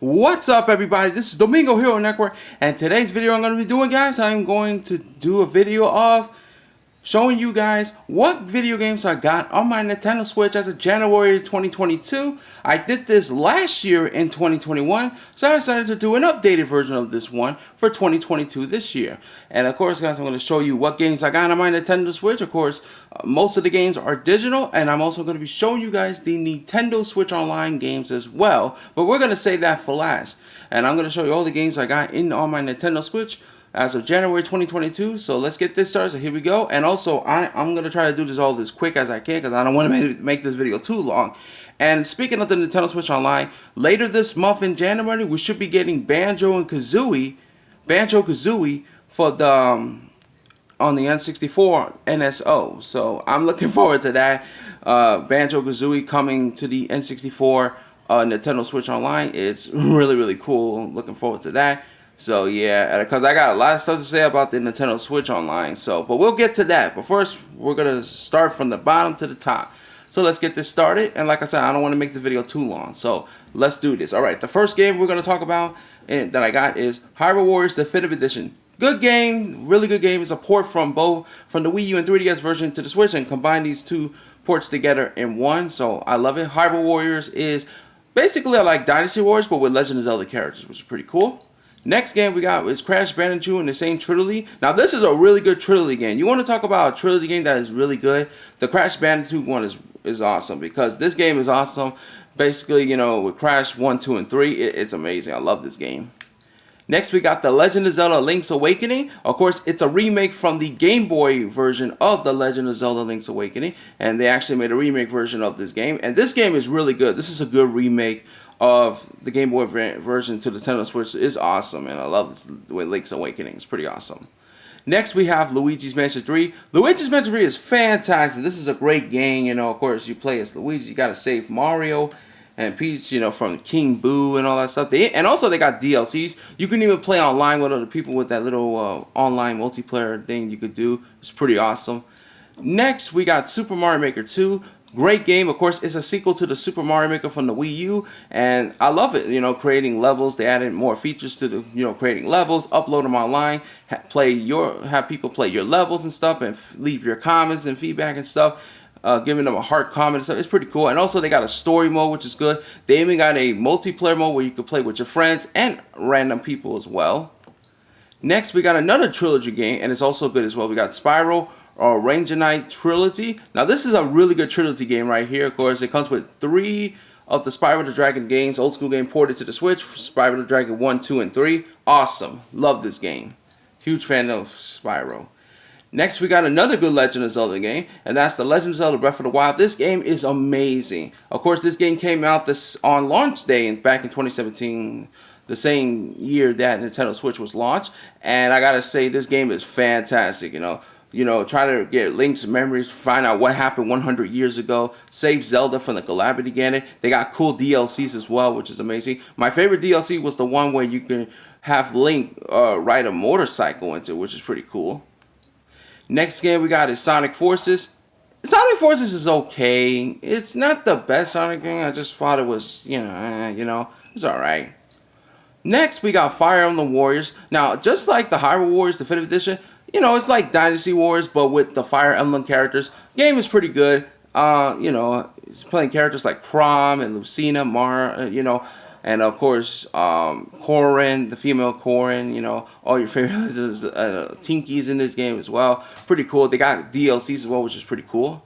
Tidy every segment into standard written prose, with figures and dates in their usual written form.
What's up, everybody? This is Domingo Hero Network, and today's video I'm going to be doing, guys, I'm going to do a video of showing you guys what video games I got on my Nintendo Switch as of January 2022. I did this last year in 2021, so I decided to do an updated version of this one for 2022 this year. And of course, guys, I'm going to show you what games I got on my Nintendo Switch. Of course, most of the games are digital, and I'm also going to be showing you guys the Nintendo Switch Online games as well. But we're going to save that for last. And I'm going to show you all the games I got on my Nintendo Switch as of January 2022. So let's get this started. So here we go. And also, I'm going to try to do this all as quick as I can because I don't want to make this video too long. And speaking of the Nintendo Switch Online, later this month in January, we should be getting Banjo-Kazooie for the on the N64 NSO. So I'm looking forward to that. Banjo-Kazooie coming to the N64 Nintendo Switch Online. It's really cool. Looking forward to that. So yeah, because I got a lot of stuff to say about the Nintendo Switch Online. But we'll get to that. But first, we're gonna start from the bottom to the top. So let's get this started. And like I said, I don't want to make the video too long. So let's do this. All right, the first game we're gonna talk about that I got is Hyrule Warriors Definitive Edition. Good game, really good game. It's a port from the Wii U and 3DS version to the Switch, and combine these two ports together in one. So I love it. Hyrule Warriors is basically like Dynasty Warriors, but with Legend of Zelda characters, which is pretty cool. Next game we got is Crash Bandicoot and the same trilogy. Now this is a really good trilogy game. You want to talk about a trilogy game that is really good? The Crash Bandicoot one is awesome because this game is awesome. Basically, you know, with Crash 1, 2, and 3, it's amazing. I love this game. Next we got The Legend of Zelda Link's Awakening. Of course, it's a remake from the Game Boy version of The Legend of Zelda Link's Awakening. And they actually made a remake version of this game. And this game is really good. This is a good remake of the Game Boy version to the Nintendo Switch. Is awesome, and I love this with Link's Awakening. It's pretty awesome. Next we have Luigi's Mansion 3. Luigi's Mansion 3 is fantastic. This is a great game. You know, of course, you play as Luigi. You gotta save Mario and Peach, you know, from King Boo and all that stuff. And also they got DLCs. You can even play online with other people with that little online multiplayer thing you could do. It's pretty awesome. Next we got Super Mario Maker 2. Great game. Of course, it's a sequel to the Super Mario Maker from the Wii U, and I love it. You know, creating levels. They added more features to the, you know, creating levels, upload them online, have people play your levels and stuff, and leave your comments and feedback and stuff. Giving them a heart comment and stuff. It's pretty cool. And also they got a story mode, which is good. They even got a multiplayer mode where you can play with your friends and random people as well. Next, we got another trilogy game, and it's also good as well. We got Spyro or Ranger Knight Trilogy. Now this is a really good trilogy game right here. Of course, it comes with 3 of the Spyro the Dragon games, old school game ported to the Switch. Spyro the Dragon 1, 2, and 3. Awesome. Love this game. Huge fan of Spyro. Next, we got another good Legend of Zelda game, and that's The Legend of Zelda Breath of the Wild. This game is amazing. Of course, this game came out on launch day back in 2017, the same year that Nintendo Switch was launched. And I gotta say, this game is fantastic. You know, try to get Link's memories, find out what happened 100 years ago, save Zelda from the calamity Ganon. They got cool DLCs as well, which is amazing. My favorite DLC was the one where you can have Link ride a motorcycle into, which is pretty cool. Next game we got is Sonic Forces. Sonic Forces is okay. It's not the best Sonic game. I just thought it was, you know, it's alright. Next we got Fire Emblem Warriors. Now, just like the Hyrule Warriors Definitive Edition, you know, it's like Dynasty Warriors, but with the Fire Emblem characters. Game is pretty good. You know, it's playing characters like Chrom and Lucina, Mara, you know, and of course, Corrin, the female Corrin, you know, all your favorite Tinkies in this game as well. Pretty cool. They got DLCs as well, which is pretty cool.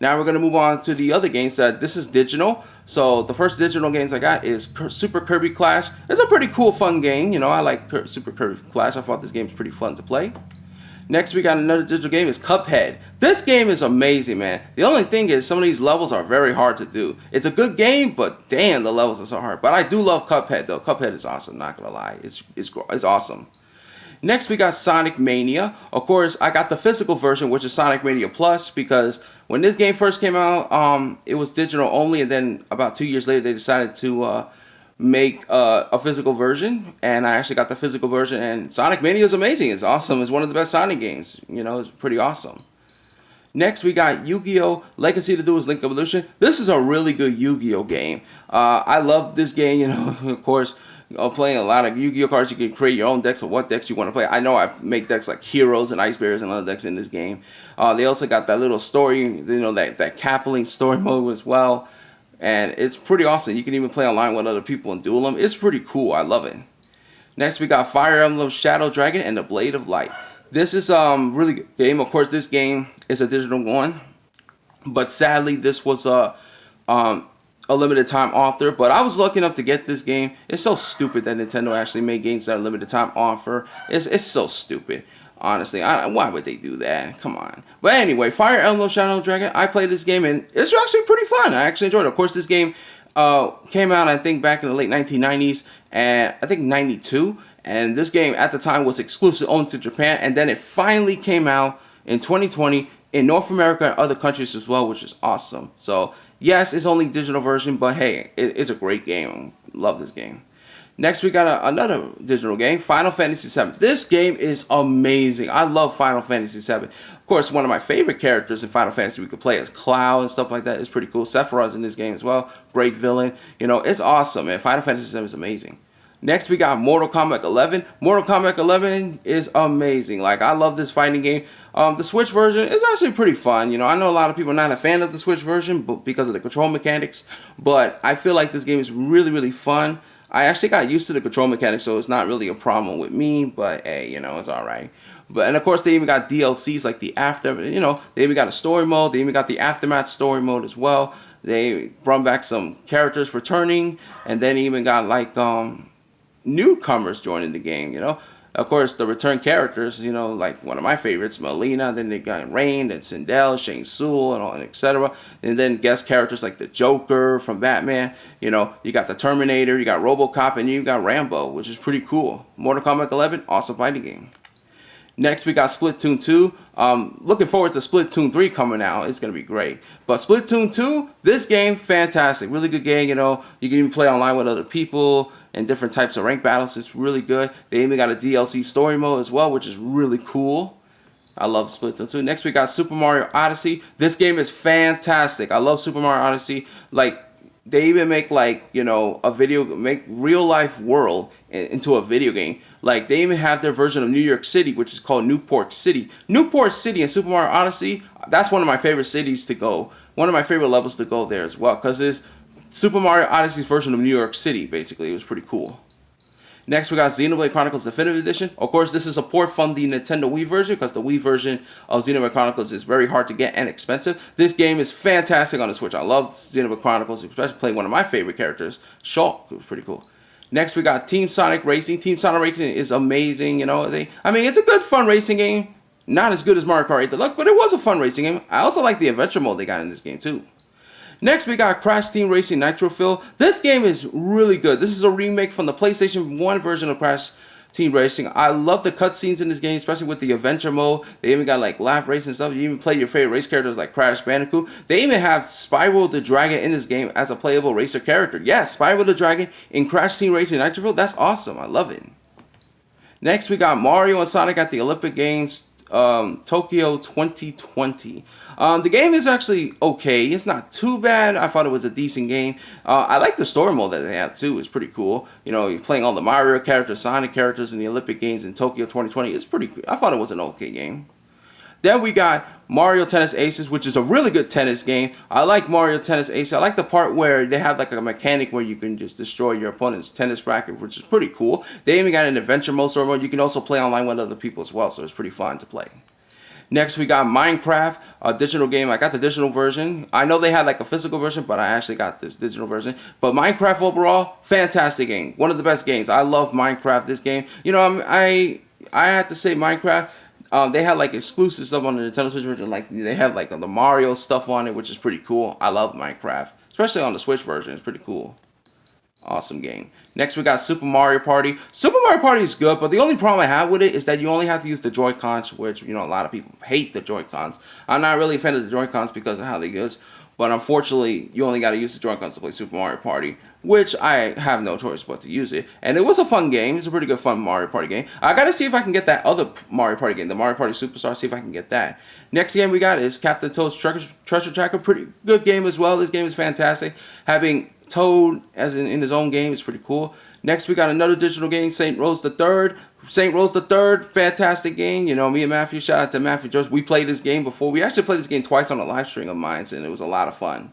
Now we're going to move on to the other games. This is digital. So the first digital games I got is Super Kirby Clash. It's a pretty cool, fun game. You know, I like Super Kirby Clash. I thought this game was pretty fun to play. Next, we got another digital game. Is Cuphead. This game is amazing, man. The only thing is some of these levels are very hard to do. It's a good game, but damn, the levels are so hard. But I do love Cuphead, though. Cuphead is awesome, not gonna lie. It's awesome. Next, we got Sonic Mania. Of course, I got the physical version, which is Sonic Mania Plus, because when this game first came out, it was digital only, and then about 2 years later, they decided to make a physical version, and I actually got the physical version, and Sonic Mania is amazing. It's awesome. It's one of the best Sonic games. You know, it's pretty awesome. Next, we got Yu-Gi-Oh! Legacy to Duelist Link Evolution. This is a really good Yu-Gi-Oh! Game. I love this game, you know, of course, playing a lot of Yu-Gi-Oh! Cards. You can create your own decks of what decks you want to play. I know I make decks like Heroes and Ice Bears and other decks in this game. They also got that little story, you know, that Cappling story mode as well. And it's pretty awesome. You can even play online with other people and duel them. It's pretty cool. I love it. Next, we got Fire Emblem Shadow Dragon and the Blade of Light. This is really good game. Of course, this game is a digital one, but sadly, this was a limited time offer. But I was lucky enough to get this game. It's so stupid that Nintendo actually made games that are limited time offer. It's so stupid. Honestly, why would they do that? Come on. But anyway, Fire Emblem Shadow Dragon. I played this game and it's actually pretty fun. I actually enjoyed it. Of course, this game came out, I think, back in the late 1990s, and I think 92. And this game at the time was exclusive only to Japan, and then it finally came out in 2020 in North America and other countries as well, which is awesome. So yes, it's only digital version, but hey, it's a great game. Love this game. Next, we got another digital game, Final Fantasy VII. This game is amazing. I love Final Fantasy VII. Of course, one of my favorite characters in Final Fantasy we could play as Cloud and stuff like that. It's pretty cool. Sephiroth's in this game as well. Great villain. You know, it's awesome, man. Final Fantasy VII is amazing. Next, we got Mortal Kombat 11. Mortal Kombat 11 is amazing. Like, I love this fighting game. The Switch version is actually pretty fun. You know, I know a lot of people are not a fan of the Switch version because of the control mechanics, but I feel like this game is really, really fun. I actually got used to the control mechanics, so it's not really a problem with me, but hey, you know, it's alright. And of course, they even got DLCs like the After, you know, they even got a story mode. They even got the Aftermath story mode as well. They brought back some characters returning, and then even got like, newcomers joining the game, you know. Of course, the return characters, you know, like one of my favorites, Melina, then they got Rain, and Sindel, Shang Tsung, and all, and etc. And then guest characters like the Joker from Batman, you know, you got the Terminator, you got RoboCop, and you got Rambo, which is pretty cool. Mortal Kombat 11, awesome fighting game. Next, we got Splatoon 2. Looking forward to Splatoon 3 coming out. It's going to be great. But Splatoon 2, this game, fantastic. Really good game, you know. You can even play online with other people and different types of rank battles. It's really good. They even got a DLC story mode as well, which is really cool. I love Splatoon 2. Next, we got Super Mario Odyssey. This game is fantastic. I love Super Mario Odyssey. Like, they even make, like, you know, make real life world into a video game. Like, they even have their version of New York City, which is called Newport City. Newport City in Super Mario Odyssey, that's one of my favorite cities to go. One of my favorite levels to go there as well, because it's Super Mario Odyssey's version of New York City, basically. It was pretty cool. Next, we got Xenoblade Chronicles Definitive Edition. Of course, this is a port from the Nintendo Wii version, because the Wii version of Xenoblade Chronicles is very hard to get and expensive. This game is fantastic on the Switch. I love Xenoblade Chronicles, especially playing one of my favorite characters, Shulk. It was pretty cool. Next, we got Team Sonic Racing. Team Sonic Racing is amazing. You know, I mean, it's a good, fun racing game. Not as good as Mario Kart 8 Deluxe, but it was a fun racing game. I also like the adventure mode they got in this game, too. Next, we got Crash Team Racing Nitro Fuel. This game is really good. This is a remake from the PlayStation 1 version of Crash Team Racing. I love the cutscenes in this game, especially with the adventure mode. They even got like lap race and stuff. You even play your favorite race characters like Crash Bandicoot. They even have Spyro the Dragon in this game as a playable racer character. Yes, Spyro the Dragon in Crash Team Racing Nitro Fuel. That's awesome. I love it. Next, we got Mario and Sonic at the Olympic Games Tokyo 2020. The game is actually okay. It's not too bad. I thought it was a decent game. I like the story mode that they have too. It's pretty cool. You know, you're playing all the Mario characters, Sonic characters in the Olympic Games in Tokyo 2020. It's pretty cool. I thought it was an okay game. Then we got Mario Tennis Aces, which is a really good tennis game. I like Mario Tennis Aces. I like the part where they have like a mechanic where you can just destroy your opponent's tennis racket, which is pretty cool. They even got an adventure mode story mode. You can also play online with other people as well, so it's pretty fun to play. Next, we got Minecraft, a digital game. I got the digital version. I know they had like a physical version, but I actually got this digital version. But Minecraft overall, fantastic game. One of the best games. I love Minecraft, this game. You know, I have to say Minecraft, they had like exclusive stuff on the Nintendo Switch version. Like they have like the Mario stuff on it, which is pretty cool. I love Minecraft, especially on the Switch version. It's pretty cool. Awesome game. Next, we got Super Mario Party. Super Mario Party is good, but the only problem I have with it is that you only have to use the Joy-Cons, which, you know, a lot of people hate the Joy-Cons. I'm not really a fan of the Joy-Cons because of how they go. But unfortunately, you only got to use the Joy-Cons to play Super Mario Party, which I have no choice but to use it. And it was a fun game. It's a pretty good fun Mario Party game. I got to see if I can get that other Mario Party game, the Mario Party Superstar, see if I can get that. Next game we got is Captain Toad's Treasure Tracker. Pretty good game as well. This game is fantastic. Having Toad as in his own game is pretty cool. Next we got another digital game, Saint Rose the Third. Saint Rose the Third, fantastic game. You know, me and Matthew, shout out to Matthew Jones. We played this game before. We actually played this game twice on a live stream of mine, and it was a lot of fun.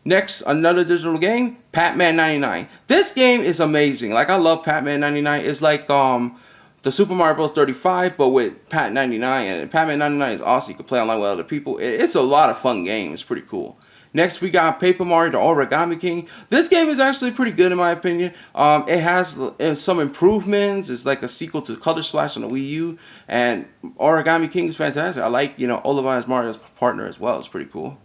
Next, another digital game, Pac-Man 99. This game is amazing. Like, I love Pac-Man 99. It's like the Super Mario Bros. 35, but with Pac 99. And Pac-Man 99 is awesome. You can play online with other people. It's a lot of fun game. It's pretty cool. Next, we got Paper Mario, the Origami King. This game is actually pretty good in my opinion. It has some improvements. It's like a sequel to Color Splash on the Wii U. And Origami King is fantastic. I like, you know, Oliver as Mario's partner as well. It's pretty cool.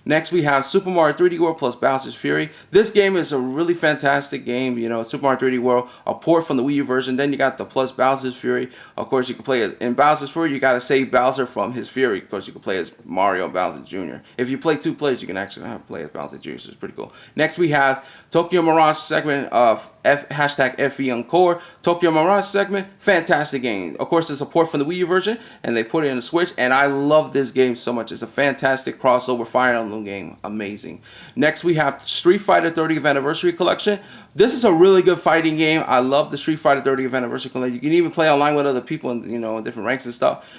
Next, we have Super Mario 3D World plus Bowser's Fury. This game is a really fantastic game. You know, Super Mario 3D World, a port from the Wii U version. Then you got the plus Bowser's Fury. Of course, you can play in Bowser's Fury. You got to save Bowser from his Fury. Of course, you can play as Mario and Bowser Jr. If you play 2 players, you can actually have play as Bowser Jr. So it's pretty cool. Next, we have Tokyo Mirage segment of hashtag FE Encore. Tokyo Mirage segment, fantastic game. Of course, it's a port from the Wii U version, and they put it in the Switch, and I love this game so much. It's a fantastic crossover Fire Emblem game. Amazing. Next, we have Street Fighter 30th Anniversary Collection. This is a really good fighting game. I love the Street Fighter 30th Anniversary Collection. You can even play online with other people in, you know, in different ranks and stuff.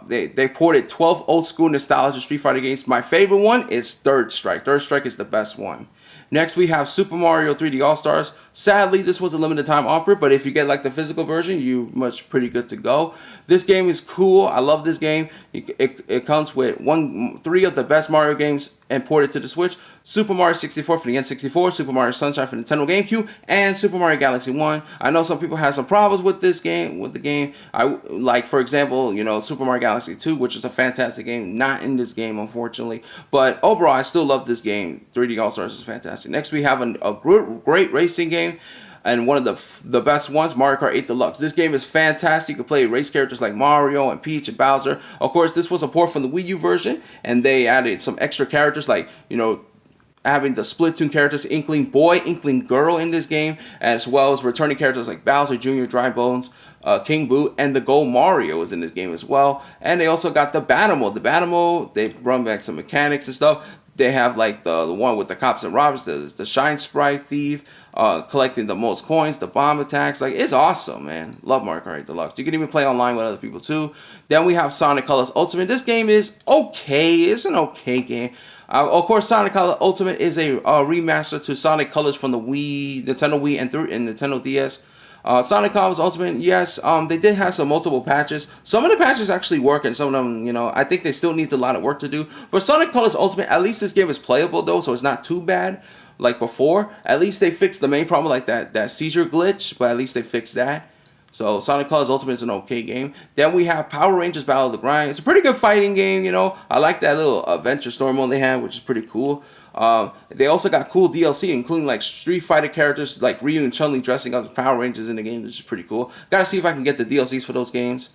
They ported 12 old school nostalgia Street Fighter games. My favorite one is Third Strike. Third Strike is the best one. Next, we have Super Mario 3D All-Stars. Sadly, this was a limited time offer, but if you get like the physical version, you much pretty good to go. This game is cool. I love this game. It comes with 3 of the best Mario games imported to the Switch. Super Mario 64 for the N64, Super Mario Sunshine for Nintendo GameCube, and Super Mario Galaxy 1. I know some people have some problems with this game, with the game. Like, for example, you know, Super Mario Galaxy 2, which is a fantastic game, not in this game, unfortunately. But overall, I still love this game. 3D All-Stars is fantastic. Next, we have a great racing game. And one of the best ones, Mario Kart 8 Deluxe. This game is fantastic. You can play race characters like Mario and Peach and Bowser. Of course, this was a port from the Wii U version, and they added some extra characters like, you know, having the Splatoon characters, Inkling Boy, Inkling Girl in this game, as well as returning characters like Bowser Jr., Dry Bones, King Boo, and the Gold Mario is in this game as well. And they also got the Battle Mode. The Battle Mode, they've run back some mechanics and stuff. They have like the one with the cops and robbers, the Shine Sprite Thief, collecting the most coins, the bomb attacks. Like, it's awesome, man. Love Mario Kart 8 Deluxe. You can even play online with other people too. Then we have Sonic Colors Ultimate. This game is okay. It's an okay game. Of course, Sonic Colors Ultimate is a remaster to Sonic Colors from the Wii, Nintendo Wii, and Nintendo DS. Sonic Colors Ultimate, yes, they did have some multiple patches. Some of the patches actually work, and some of them, you know, I think they still need a lot of work to do. But Sonic Colors Ultimate, at least this game is playable though, so it's not too bad like before. At least they fixed the main problem, like that seizure glitch, but at least they fixed that. So Sonic Colors Ultimate is an okay game. Then we have Power Rangers Battle of the Grind. It's a pretty good fighting game, you know. I like that little adventure story mode they have, which is pretty cool. They also got cool DLC, including like Street Fighter characters like Ryu and Chun-Li dressing up as Power Rangers in the game, which is pretty cool. Gotta see if I can get the DLCs for those games.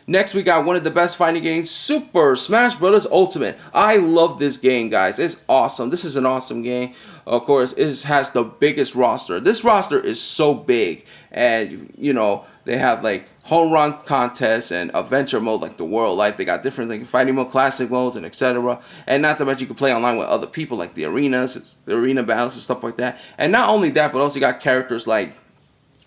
Next, we got one of the best fighting games, Super Smash Bros. Ultimate. I love this game, guys. It's awesome. This is an awesome game. Of course, it has the biggest roster. This roster is so big, and you know, they have like home run contests and adventure mode like the World Life. They got different like fighting mode, classic modes, and etc. And not to mention you can play online with other people like the arenas, the arena battles and stuff like that. And not only that, but also you got characters like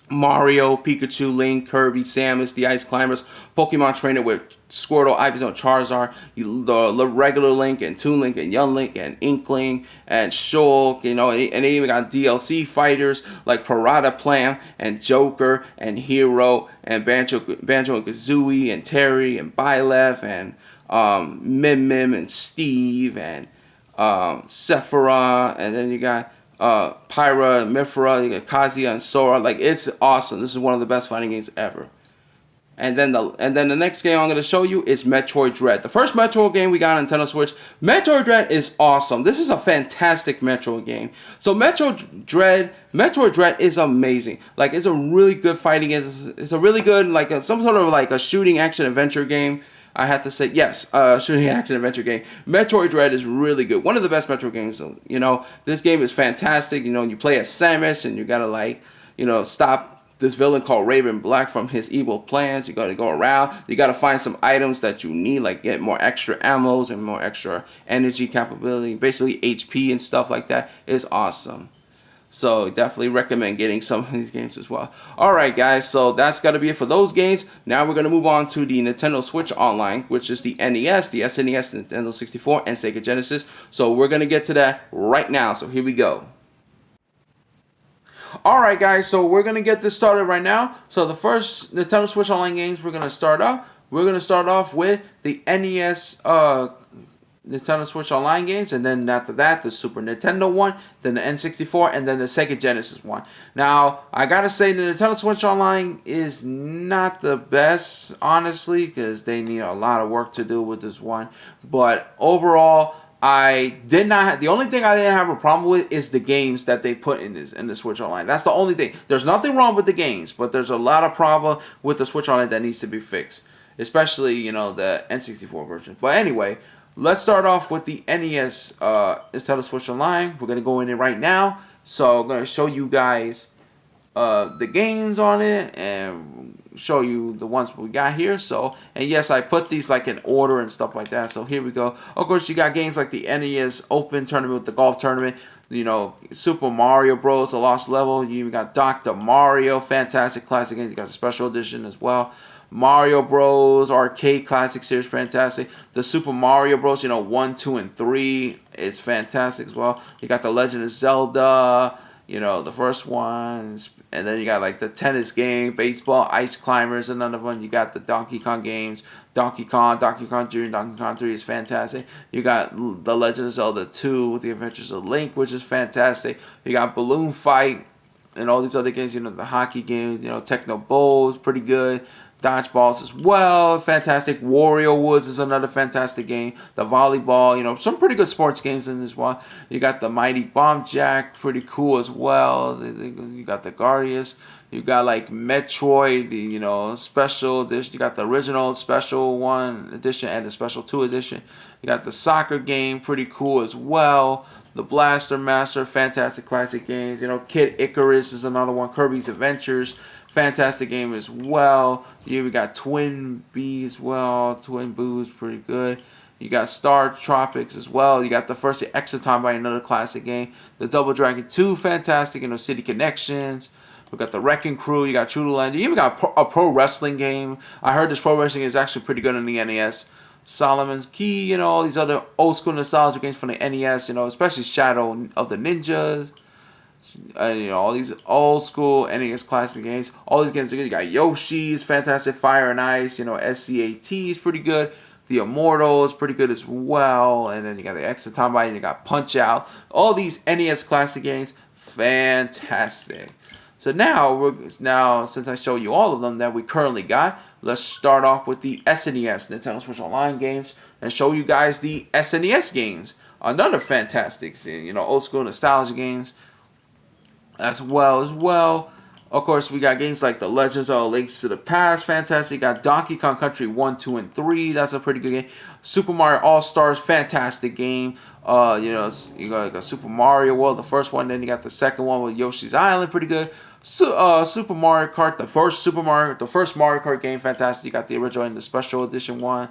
Mario, Pikachu, Link, Kirby, Samus, the Ice Climbers, Pokemon Trainer with Squirtle, Ivysaur, Charizard, the regular Link, and Toon Link, and Young Link, and Inkling, and Shulk, you know, and they even got DLC fighters like Parada Plam, and Joker, and Hero, and Banjo and Kazooie, and Terry, and Byleth, and Mim, and Steve, and Sephiroth, and then you got Pyra, Mifra, you got Kazuya, and Sora. Like, it's awesome. This is one of the best fighting games ever. And then the next game I'm going to show you is Metroid Dread. The first Metroid game we got on Nintendo Switch. Metroid Dread is awesome. This is a fantastic Metroid game. So Metroid Dread is amazing. Like, it's a really good fighting game. It's a really good, like, some sort of like a shooting action adventure game. I had to say yes. Shooting action adventure game. Metroid Dread is really good. One of the best Metroid games. You know, this game is fantastic. You know, you play as Samus and you gotta like, you know, stop this villain called Raven Black from his evil plans. You gotta go around. You gotta find some items that you need, like get more extra ammos and more extra energy capability. Basically HP and stuff like that. It's awesome. So definitely recommend getting some of these games as well. Alright guys, so that's got to be it for those games. Now we're going to move on to the Nintendo Switch Online, which is the NES, the SNES, Nintendo 64, and Sega Genesis. So we're going to get to that right now. So here we go. Alright guys, so we're going to get this started right now. So the first Nintendo Switch Online games we're going to start off. We're going to start off with the NES Nintendo Switch Online games, and then after that the Super Nintendo one, then the N64, and then the Sega Genesis one. Now I gotta say the Nintendo Switch Online is not the best, honestly, because they need a lot of work to do with this one. But overall, I did not have, the only thing I didn't have a problem with is the games that they put in the Switch Online. That's the only thing. There's nothing wrong with the games, but there's a lot of problem with the Switch Online that needs to be fixed, especially, you know, the N64 version. But anyway, let's start off with the NES Nintendo Switch Online. We're going to go in it right now. So I'm going to show you guys the games on it and show you the ones we got here. So, and yes, I put these like in order and stuff like that. So here we go. Of course, you got games like the NES Open Tournament, the golf tournament, you know, Super Mario Bros. The Lost Level. You even got Dr. Mario, fantastic classic game. You got the special edition as well. Mario Bros. Arcade Classic Series, fantastic. The Super Mario Bros. You know, 1, 2, and 3 is fantastic as well. You got the Legend of Zelda, you know, the first ones, and then you got like the tennis game, baseball, Ice Climbers, another one. You got the Donkey Kong games, Donkey Kong Jr., Donkey Kong 3 is fantastic. You got the Legend of Zelda 2, The Adventures of Link, which is fantastic. You got Balloon Fight and all these other games, you know, the hockey games, you know, Techno Bowl is pretty good. Dodgeballs as well, fantastic. Wario Woods is another fantastic game. The volleyball, you know, some pretty good sports games in this one. You got the Mighty Bomb Jack, pretty cool as well. You got the Guardians. You got like Metroid, the, you know, special edition. You got the original special 1 edition and the special 2 edition. You got the soccer game, pretty cool as well. The Blaster Master, fantastic classic games. You know, Kid Icarus is another one. Kirby's Adventures, fantastic game as well. We got Twin Bee as well. Twin Boo's pretty good. You got Star Tropics as well. You got the first Exaton by another classic game. The Double Dragon 2, fantastic. You know, City Connections. We got the Wrecking Crew. You got True to Land. You even got a pro wrestling game. I heard this pro wrestling is actually pretty good on the NES. Solomon's Key, you know, all these other old school nostalgia games from the NES, you know, especially Shadow of the Ninjas. You know, all these old school NES classic games. All these games are good. You got Yoshi's, fantastic. Fire and Ice, you know, SCAT is pretty good. The Immortal is pretty good as well. And then you got the Exaton Bite, you got Punch Out. All these NES classic games, fantastic. So now, since I showed you all of them that we currently got, let's start off with the SNES, Nintendo Switch Online games, and show you guys the SNES games. Another fantastic, you know, old school nostalgia games as well. Of course, we got games like The Legends of Lynx to the Past, fantastic. You got Donkey Kong Country 1, 2, and 3, that's a pretty good game. Super Mario All-Stars, fantastic game. You know, you got Super Mario World, the first one, then you got the second one with Yoshi's Island, pretty good. Super Mario Kart, the first Mario Kart game, fantastic. You got the original and the special edition one,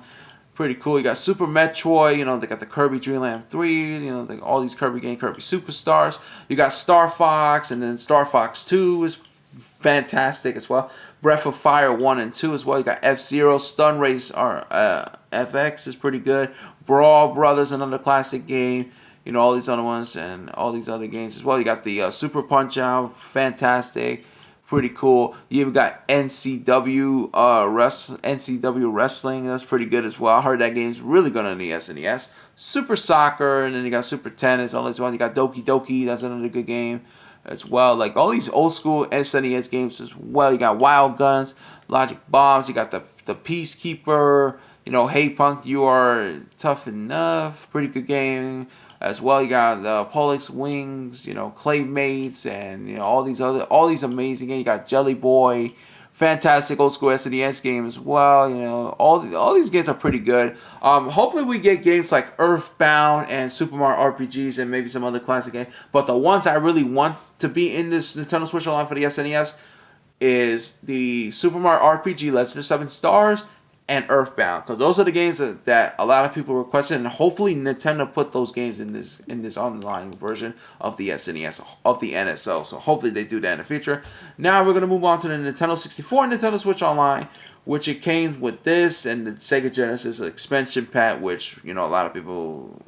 pretty cool. You got Super Metroid, you know, they got the Kirby Dream Land 3, you know, all these Kirby games, Kirby Superstars. You got Star Fox, and then Star Fox 2 is fantastic as well. Breath of Fire 1 and 2 as well. You got F-Zero, Stun Race FX is pretty good. Brawl Brothers, another classic game. You know, all these other ones and all these other games as well. You got the Super Punch-Out, fantastic, pretty cool. You even got NCW Wrestling, that's pretty good as well. I heard that game's really good on the SNES. Super Soccer, and then you got Super Tennis, all this one. You got Doki Doki, that's another good game as well. Like all these old school SNES games as well. You got Wild Guns, Logic Bombs, you got the Peacekeeper, you know, Hey Punk, You Are Tough Enough, pretty good game as well. You got the Pollux Wings, you know, Claymates, and you know all these amazing games. You got Jelly Boy, fantastic old school SNES game as well. You know, all these games are pretty good. Hopefully we get games like Earthbound and Super Mario RPGs and maybe some other classic games. But the ones I really want to be in this Nintendo Switch Online for the SNES is the Super Mario RPG Legend of Seven Stars and Earthbound, because those are the games that a lot of people requested, and hopefully Nintendo put those games in this online version of the SNES, of the NSO. So hopefully they do that in the future. Now we're gonna move on to the Nintendo 64 and Nintendo Switch Online, which it came with this and the Sega Genesis expansion pack, which a lot of people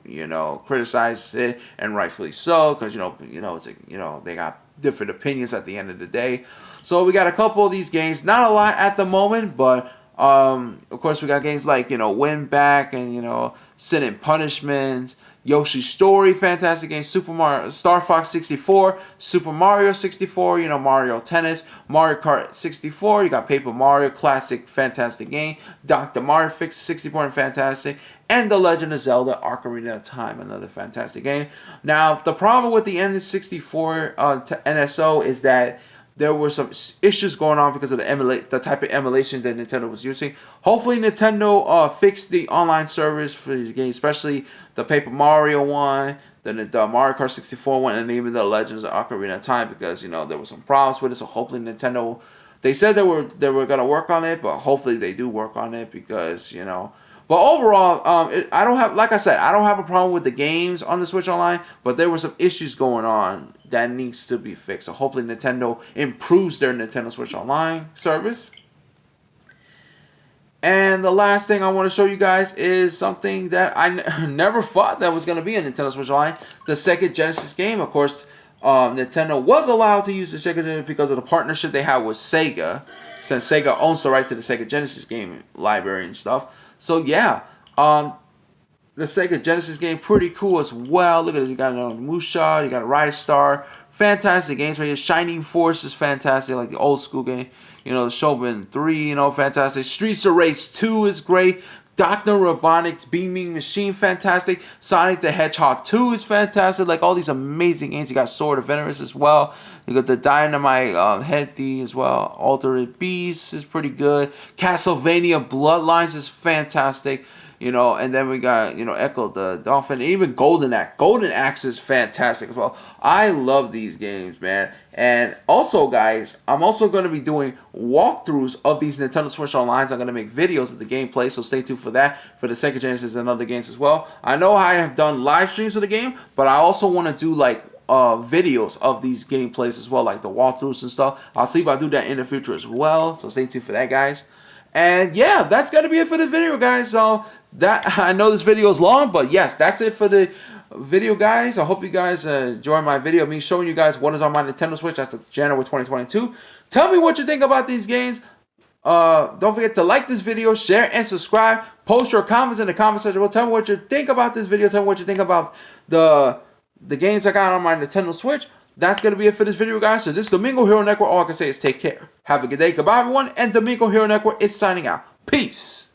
criticize it, and rightfully so, because it's they got different opinions at the end of the day. So we got a couple of these games, not a lot at the moment, but of course we got games like Win Back and Sin and Punishment, Yoshi's Story, fantastic game, Super Mario, Star Fox 64, Super Mario 64, Mario Tennis, Mario Kart 64, you got Paper Mario, classic, fantastic game, Dr. Mario Fix 64 and fantastic, and The Legend of Zelda Ocarina of Time, another fantastic game. Now, the problem with the N64 NSO is that there were some issues going on because of the type of emulation that Nintendo was using. Hopefully Nintendo fixed the online servers for the game, especially the Paper Mario one, the Mario Kart 64 one, and even the Legends of Ocarina of Time, because there were some problems with it. So hopefully Nintendo, they said they were gonna work on it, but hopefully they do work on it, because But overall, I don't have, like I said, I don't have a problem with the games on the Switch Online, but there were some issues going on that needs to be fixed. So hopefully Nintendo improves their Nintendo Switch Online service. And the last thing I want to show you guys is something that I never thought that was going to be a Nintendo Switch Online, the Sega Genesis game. Of course, Nintendo was allowed to use the Sega Genesis because of the partnership they have with Sega, since Sega owns the right to the Sega Genesis game library and stuff. So yeah, the Sega Genesis game, pretty cool as well. Look at it, you got Musha, you got a Rise Star, fantastic games right here. Shining Force is fantastic, like the old school game. The Shogun 3, fantastic. Streets of Rage 2 is great. Dr. Robotnik's Beaming Machine, fantastic. Sonic the Hedgehog 2 is fantastic. Like all these amazing games. You got Sword of Venomous as well. You got the Dynamite Head D as well. Altered Beast is pretty good. Castlevania Bloodlines is fantastic. And then we got, Echo the Dolphin, and even Golden Axe. Golden Axe is fantastic as well. I love these games, man. And also, guys, I'm also going to be doing walkthroughs of these Nintendo Switch Online. I'm going to make videos of the gameplay, so stay tuned for that, for the Sega Genesis and other games as well. I know I have done live streams of the game, but I also want to do, like, videos of these gameplays as well, like the walkthroughs and stuff. I'll see if I do that in the future as well, so stay tuned for that, guys. And yeah, that's going to be it for this video, guys. So that, I know this video is long, but yes, that's it for the video, guys. I hope you guys enjoyed my video, me showing you guys what is on my Nintendo Switch. That's January 2022. Tell me what you think about these games. Don't forget to like this video, share, and subscribe. Post your comments in the comment section. Well, tell me what you think about this video. Tell me what you think about the games I got on my Nintendo Switch. That's going to be it for this video, guys. So this is Domingo Hero Network. All I can say is take care. Have a good day. Goodbye, everyone. And Domingo Hero Network is signing out. Peace.